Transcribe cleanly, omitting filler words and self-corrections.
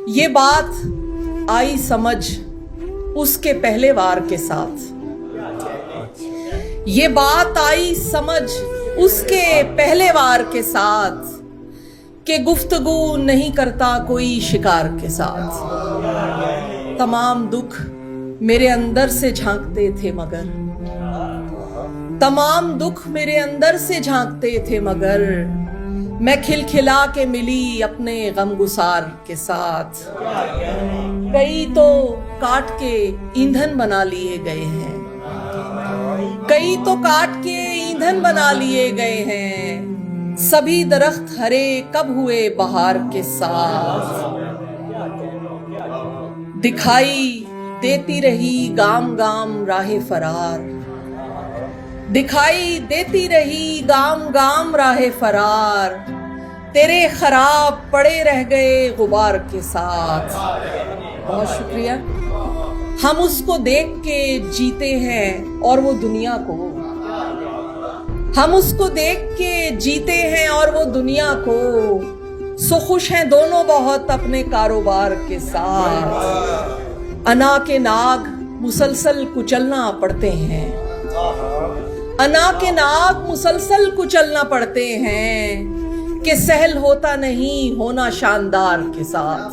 ये बात आई समझ उसके पहले वार के साथ, ये बात आई समझ उसके पहले वार के साथ कि गुफ्तगू नहीं करता कोई शिकार के साथ। तमाम दुख मेरे अंदर से झांकते थे मगर, तमाम दुख मेरे अंदर से झांकते थे मगर मैं खिलखिला के मिली अपने गमगुसार के साथ। कई तो काट के ईंधन बना लिए गए हैं, कई तो काट के ईंधन बना लिए गए हैं, सभी दरख्त हरे कब हुए बहार के साथ। दिखाई देती रही गाम गाम राहे फरार, दिखाई देती रही गाम गाम राहे फरार, तेरे खराब पड़े रह गए गुबार के साथ। बहुत शुक्रिया। हम उसको देख के जीते हैं और वो दुनिया को, हम उसको देख के जीते हैं और वो दुनिया को, सो खुश हैं दोनों बहुत अपने कारोबार के साथ। अना के नाग मुसलसल कुचलना पड़ते हैं, अना के नाग मुसलसल कुचलना पड़ते हैं कि सहल होता नहीं होना शानदार के साथ।